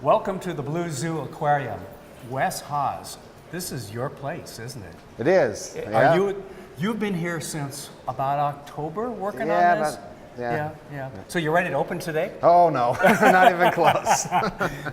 Welcome to the Blue Zoo Aquarium. Wes Haws, this is your place, isn't it? It is. You've been here since about October working on this? Yeah. So you're ready to open today? Oh no, not even close.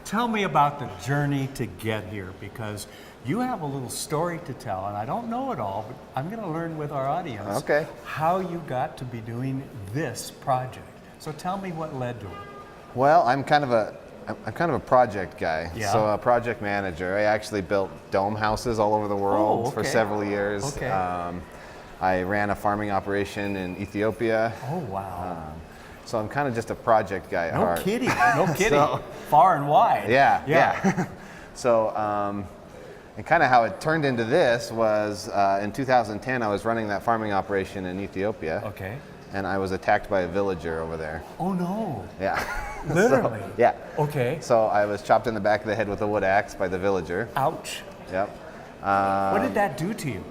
Tell me about the journey to get here, because you have a little story to tell, and I don't know it all, but I'm going to learn with our audience how you got to be doing this project. So tell me what led to it. Well, I'm kind of a project guy, so a project manager. I actually built dome houses all over the world for several years. I ran a farming operation in Ethiopia. Oh, wow. So I'm kind of just a project guy at heart. No kidding, no kidding. So, far and wide. Yeah. So, and kind of how it turned into this was in 2010, I was running that farming operation in Ethiopia. Okay. And I was attacked by a villager over there. Oh no. Yeah. Literally? So, yeah. Okay. So I was chopped in the back of the head with a wood axe by the villager. Ouch. Yep. What did that do to you?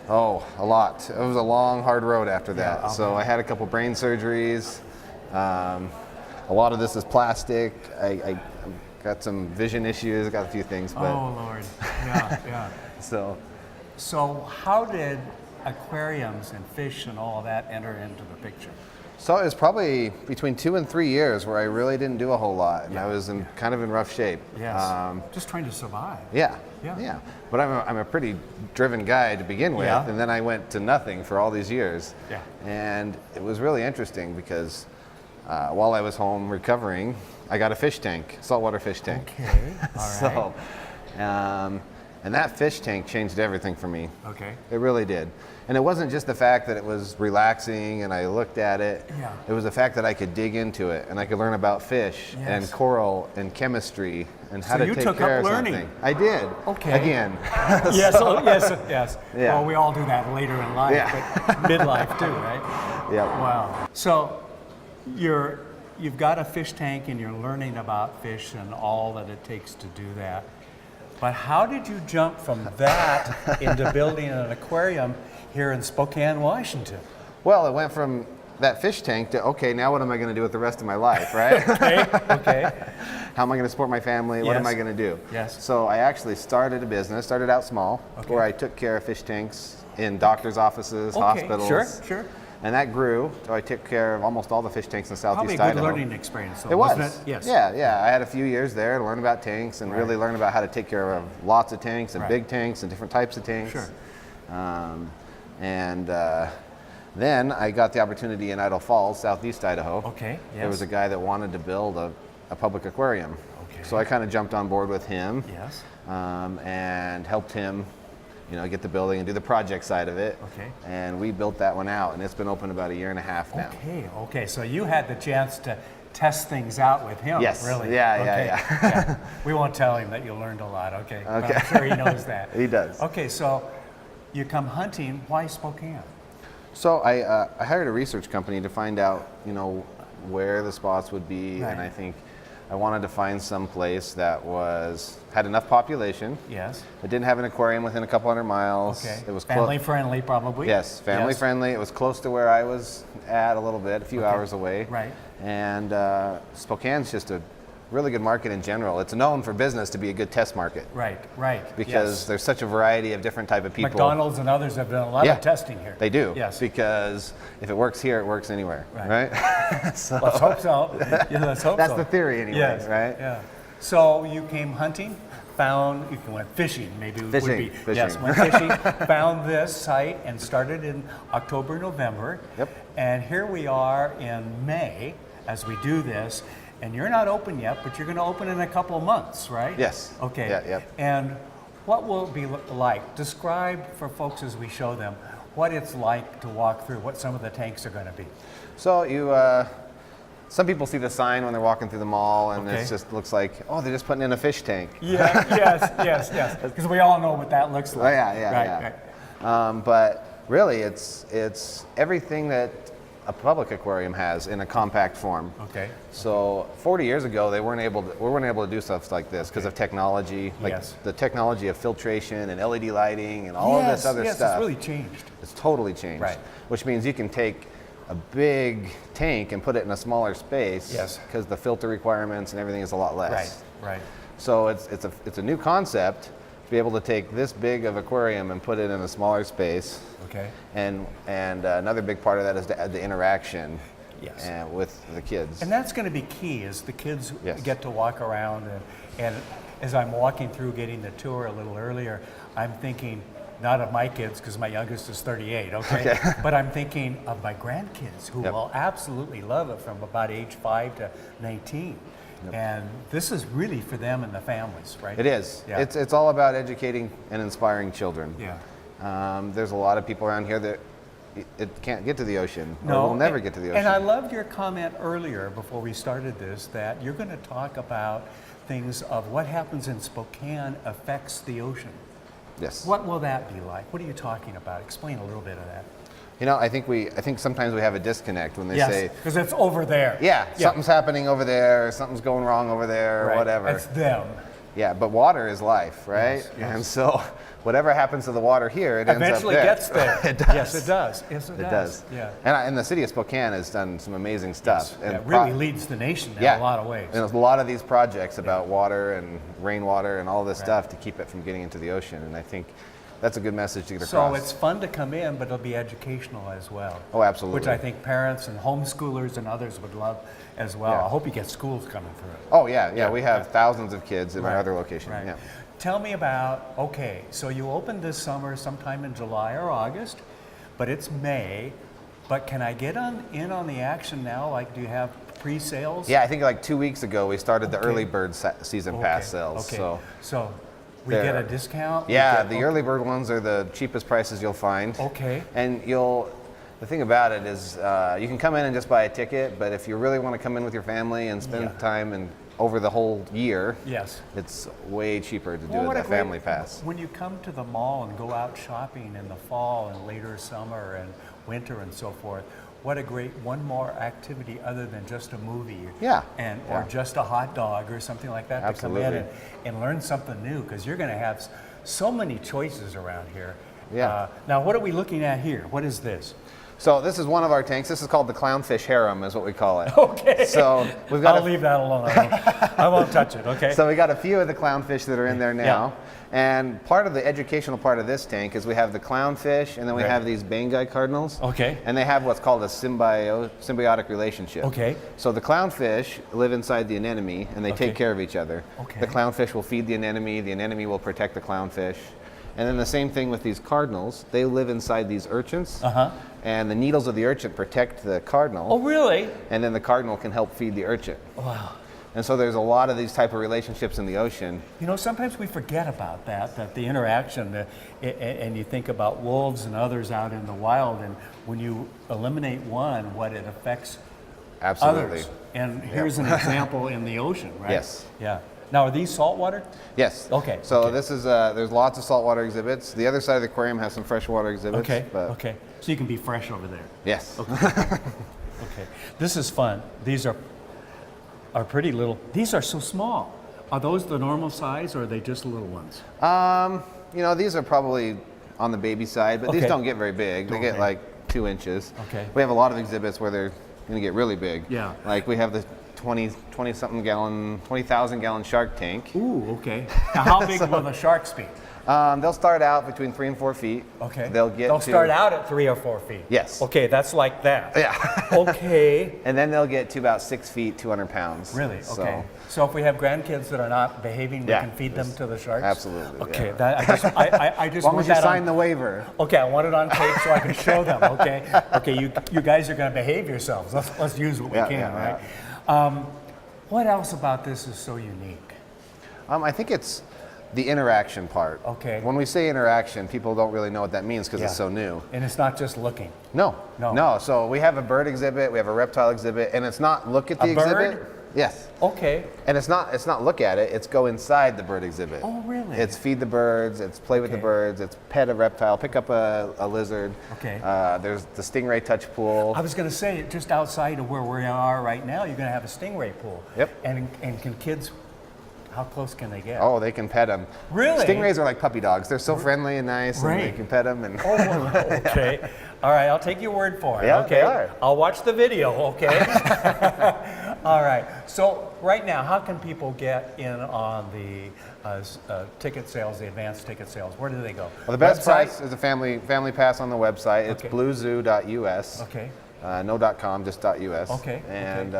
Oh, a lot. It was a long, hard road after that. Yeah, okay. So I had a couple brain surgeries. A lot of this is plastic. I got some vision issues. I got a few things. But oh Lord. Yeah. So how did aquariums and fish and all of that enter into the picture? So it was probably between 2 and 3 years where I really didn't do a whole lot, and I was kind of in rough shape. Yes. Just trying to survive. Yeah. But I'm a pretty driven guy to begin with, and then I went to nothing for all these years. Yeah. And it was really interesting because while I was home recovering, I got a fish tank, saltwater fish tank. Okay. All right. And that fish tank changed everything for me. Okay. It really did. And it wasn't just the fact that it was relaxing and I looked at it. Yeah. It was the fact that I could dig into it and I could learn about fish and coral and chemistry and how to take care of something. Learning. I did. Okay. Again. Yes. Yeah. Well, we all do that later in life, but midlife too, right? Yeah. Wow. So you've got a fish tank and you're learning about fish and all that it takes to do that. But how did you jump from that into building an aquarium here in Spokane, Washington? Well, it went from that fish tank to, okay, now what am I going to do with the rest of my life, right? Okay. How am I going to support my family? What am I going to do? Yes. So I actually started a business, started out small, where I took care of fish tanks in doctors' offices, hospitals. Sure. And that grew, so I took care of almost all the fish tanks in Southeast Idaho. Probably a good learning experience, though, it was. wasn't it? Yes. Yeah. I had a few years there to learn about tanks and really learn about how to take care of lots of tanks and big tanks and different types of tanks. Sure. Then I got the opportunity in Idaho Falls, Southeast Idaho. Okay. Yes. There was a guy that wanted to build a public aquarium. Okay. So I kind of jumped on board with him. Yes. And helped him, get the building and do the project side of it. Okay. And we built that one out, and it's been open about 1.5 years now. Okay. So you had the chance to test things out with him. Yes. Really. Yeah. We won't tell him that you learned a lot. Okay. But I'm sure he knows that. He does. Okay. So you come hunting. Why Spokane? So I hired a research company to find out, where the spots would be, and I think I wanted to find some place that had enough population. Yes. It didn't have an aquarium within a couple hundred miles. Okay. It was family friendly, probably. Yes, family friendly. It was close to where I was at a little bit, a few hours away. Right. And Spokane's just a really good market in general. It's known for business to be a good test market. Right. Because there's such a variety of different type of people. McDonald's and others have done a lot of testing here. They do. Yes. Because if it works here, it works anywhere. Right? So, let's hope so. Let's hope that's so. the theory anyway, right? Yeah. So you came hunting, you went fishing, maybe it would be. Fishing. Yes, went fishing, found this site and started in October, November. Yep. And here we are in May as we do this. And you're not open yet, but you're going to open in a couple of months, right? Yes. Okay. Yep. And what will it be like? Describe for folks as we show them what it's like to walk through, what some of the tanks are going to be. So some people see the sign when they're walking through the mall, and it just looks like, they're just putting in a fish tank. Yes. Because we all know what that looks like. Right. But really, it's everything that a public aquarium has in a compact form. Okay. So 40 years ago, we weren't able to do stuff like this because of technology, like the technology of filtration and LED lighting and all of this other stuff. Yes, it's really changed. It's totally changed. Right. Which means you can take a big tank and put it in a smaller space. Yes. Because the filter requirements and everything is a lot less. Right. So it's a new concept to be able to take this big of aquarium and put it in a smaller space. Okay. And another big part of that is the interaction. Yes. With the kids. And that's going to be key, is the kids Yes. get to walk around, and as I'm walking through getting the tour a little earlier, I'm thinking not of my kids, because my youngest is 38, okay? But I'm thinking of my grandkids, who will absolutely love it, from about age 5 to 19. And this is really for them and the families, right? It is. Yeah. It's all about educating and inspiring children. Yeah. There's a lot of people around here that it can't get to the ocean. No, or will never get to the ocean. And I loved your comment earlier, before we started this, that you're going to talk about things of what happens in Spokane affects the ocean. Yes. What will that be like? What are you talking about? Explain a little bit of that. You know, I think sometimes we have a disconnect when they say, because it's over there. yeah, something's happening over there, something's going wrong over there, or whatever. It's them. Yeah, but water is life, right? Yes. And so whatever happens to the water here, it eventually ends up there. gets there. It does. Yes, it does. Yes, it does. Yeah. And the city of Spokane has done some amazing stuff. Yes. It really leads the nation in a lot of ways. And there's a lot of these projects about water and rainwater and all this stuff to keep it from getting into the ocean. And I think that's a good message to get across. So it's fun to come in, but it'll be educational as well. Oh, absolutely. Which I think parents and homeschoolers and others would love as well. I hope you get schools coming through. Oh, yeah. We have thousands of kids in our other location. Right. Yeah. Tell me about, okay, so you opened this summer sometime in July or August, but it's May. But can I get in on the action now? Like, do you have pre-sales? Yeah, I think like 2 weeks ago we started the early bird season pass sales. Okay. So we get a discount? Yeah, the early bird ones are the cheapest prices you'll find. Okay. And the thing about it is you can come in and just buy a ticket, but if you really want to come in with your family and spend time and over the whole year, it's way cheaper to do a family pass. When you come to the mall and go out shopping in the fall and later summer and winter and so forth, what a great one more activity other than just a movie, or just a hot dog or something like that. Absolutely. To come in and learn something new, because you're going to have so many choices around here. Yeah. Now, what are we looking at here? What is this? So this is one of our tanks. This is called the clownfish harem, is what we call it. Okay. So we've got. I'll leave that alone. I won't touch it. Okay. So we got a few of the clownfish that are in there now, and part of the educational part of this tank is we have the clownfish, and then we have these Banggai cardinals. Okay. And they have what's called a symbiotic relationship. Okay. So the clownfish live inside the anemone, and they take care of each other. Okay. The clownfish will feed the anemone will protect the clownfish. And then the same thing with these cardinals. They live inside these urchins. And the needles of the urchin protect the cardinal. Oh, really? And then the cardinal can help feed the urchin. Wow. And so there's a lot of these type of relationships in the ocean. You know, sometimes we forget about that the interaction, and you think about wolves and others out in the wild, and when you eliminate one, what it affects others. And here's an example in the ocean, right? Yes. Yeah. Now, are these saltwater? Yes. Okay. So this is, there's lots of saltwater exhibits. The other side of the aquarium has some freshwater exhibits. Okay. Okay. So you can be fresh over there. Yes. Okay. Okay. This is fun. These are pretty little. These are so small. Are those the normal size, or are they just little ones? You know, these are probably on the baby side, but these don't get very big. They get like 2 inches. Okay. We have a lot of exhibits where they're going to get really big. Yeah. Like we have the 20,000 gallon shark tank. Ooh, okay. Now, how big will the sharks be? They'll start out between 3 and 4 feet. Okay. They'll start out at 3 or 4 feet. Yes. Okay, that's like that. Yeah. Okay. And then they'll get to about 6 feet, 200 pounds. Really? Okay. So if we have grandkids that are not behaving, we can feed them to the sharks? Absolutely. Okay. Yeah. I just as long want as you that sign on, the waiver. Okay, I want it on tape so I can show them. Okay. Okay. You guys are going to behave yourselves. Let's use what we can, right? What else about this is so unique? I think it's the interaction part. Okay. When we say interaction, people don't really know what that means because it's so new. And it's not just looking. No. So we have a bird exhibit, we have a reptile exhibit, and it's not look at the exhibit. Bird? Yes. Okay. And it's not look at it, it's go inside the bird exhibit. Oh, really? It's feed the birds, it's play with the birds, it's pet a reptile, pick up a lizard. Okay. There's the stingray touch pool. I was going to say, just outside of where we are right now, you're going to have a stingray pool. Yep. And can kids, how close can they get? Oh, they can pet them. Really? Stingrays are like puppy dogs. They're so friendly and nice, and they can pet them. And Okay. All right, I'll take your word for it. Yeah, okay. they are. I'll watch the video, okay? All right. So right now, how can people get in on the ticket sales, the advanced ticket sales? Where do they go? Well, the best Website? price is a family pass on the website. It's bluezoo.us. Okay. No .com, just .us. Okay. And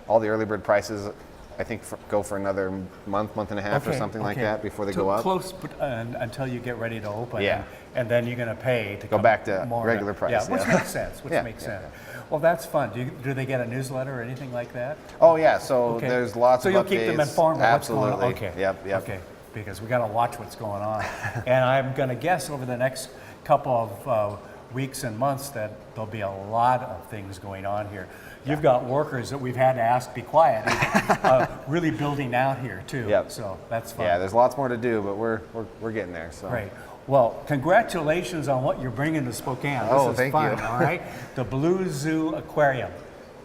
all the early bird prices, I think, go for another month and a half or something like that before they go up. Close until you get ready to open. Yeah. And then you're going to pay to go back to regular price. Yeah, which makes sense. Makes sense. Well, that's fun. Do they get a newsletter or anything like that? Oh yeah. So there's lots of updates. So you'll keep them informed of what's going on. Okay. Yep. Okay. Because we got to watch what's going on. And I'm going to guess over the next couple of weeks and months that there'll be a lot of things going on here. You've got workers that we've had to ask be quiet, really building out here too. Yep. So that's fun. Yeah, there's lots more to do, but we're getting there. So. Great. Well, congratulations on what you're bringing to Spokane. Oh, this is thank fun, you. All right. The Blue Zoo Aquarium.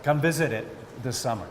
Come visit it this summer.